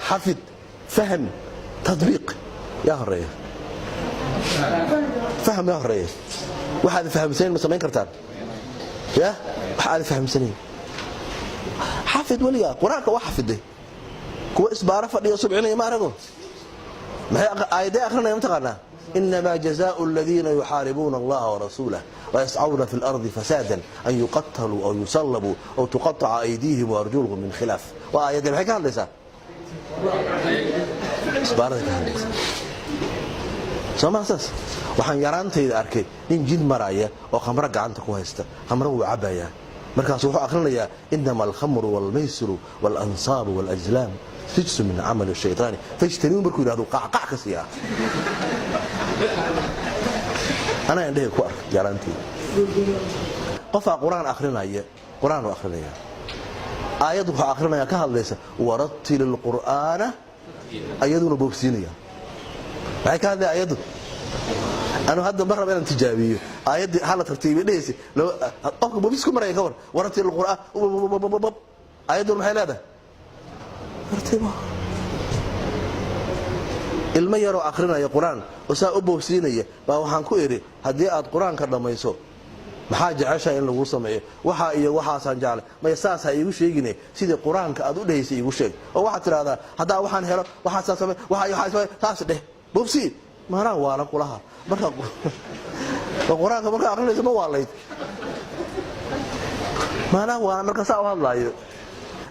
حفظ فهم تطبيق يا هريه فهم يا هريه واحد فهم سنين مسمين كرتان يا واحد فهم سنين حافظ وليا قرآنك وحفظ ده كويس بعرف أن يصبعني ما أرجو ما هي آية آخرنا يمتقنا إنما جزاء الذين يحاربون الله ورسوله ويسعون في الأرض فسادا أن يقتلوا أو يصلبوا أو تقطع أيديهم وأرجلهم من خلاف وآية دي بحكي هالليسا إسبارة هالليسا سوما أساس waxaan yaraantayda arkay nin jid maraya oo khamro gacanta ku haysta khamro uu cabaya markaas wuxuu aqrinayaa inama al-khamru wal-maysiru wal-ansaabu wal-ajlaam rijsun min amali ash-shaytaani fajtanibu markuu yiraahdo qaqac ka siya ana indhahay ku ark yaraantayda qof quraan akhrinaya quraan oo akhrinaya aayad wuxuu akhrinaya ka hadlaysa warattilil qur'aana ayaduna boobsiinaya maxay ka hadlay ayadu أنا هذا مرة بين تجابيه آيات حالة ترتيب ليش لو أوكي ببيسكم مرة يكور ورتل القرآن آيات دول محل هذا ترتيبه المير آخرنا يا قرآن وسا أبو سينية وحن كويري هدي القرآن كذا ما يسوق محاجة عشاء إلا وصمة وحا سانجال ما يساس هاي يقول شيء سيد القرآن كأدو ده يسي يقول شيء أو واحد هذا هذا وحن هلا وحا ساسمه وحا يحاسبه تاس ده بوبسي ما راه ولا كلها marka quraanka marka aqrinayso ma waalayd maana waa marka saa u hadlayo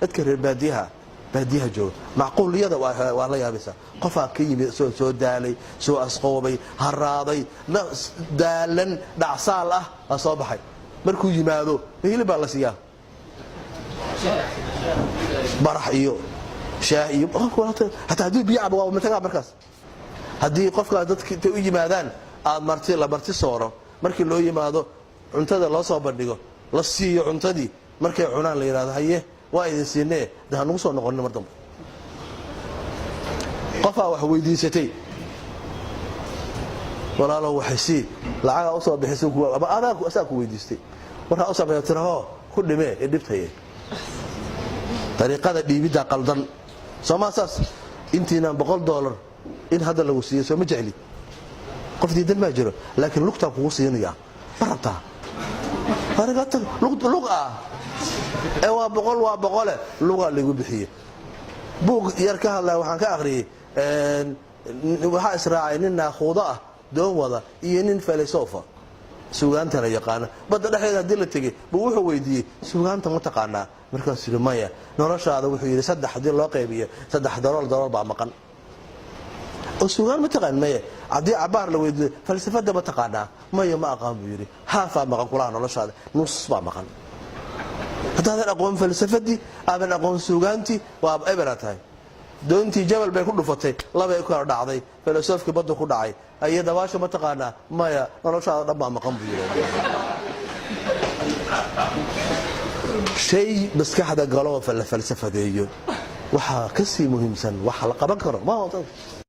dadka reer baadiyaha jooga macquuliyada waa la yaabisa qof ka yimid soo daalay soo asqoobay haraaday daalan dhacsaal ah soo baxay markuu yimaado hilib baa la siiyaa barax iyo shaah iyo hatta hadii biyaha waa mataga markaas hadii qofka dadka u yimaadaan aad la marti sooro markii loo yimaado cuntada loo soo bandhigo la siiyo cuntadii markay cunaan la yiraahdo haye waa idin siinee daan ugu soo noqon mar dambe qof wax weydiisatay walaalo waxay lacag u soo bixisay kuwa ama adaa ku asaa ku weydiistay waxa u sameeyay tiraho ku dhimee dhibtay طريقه dhiibida qaldan Soomaalisaas intiina $100 in hada lagu siiyo soo ma jecli qof diidan ma jiro laakiin lugta kugu siinaya barabta farqata luqa ee waa boqol luqa lagu bixiyo buug yar ka hadlay waxaan ka akhriyay waxa israacay nin naaquuda ah doon wada iyo nin filosofa suugaanta la yaqaan badda dhaxeeda hadii la tagay buu wuxuu weydiiyay suugaanta ma taqaanaa markaas uu maya noloshaada wuxuu yiri saddex hadii loo qaybiyo $3 baa maqan وسؤال متقن مايا عدي عبار لو فلسفة ده متقنة مايا ما أقام بيري هافا ما قرآن ولا شهادة نص ما مقن هذا أقوم فلسفة دي أبن أقوم سوغانتي وأب إبرتاي دونتي جبل بيكون فتى الله بيكون دعضي فلسفة كبده كل دعي أي دواش متقنة مايا ولا شهادة ما مقام بيري شيء بس كحدا قالوا فلسفة دي وحا كسي مهم سن وحا لقى بكرة ما هو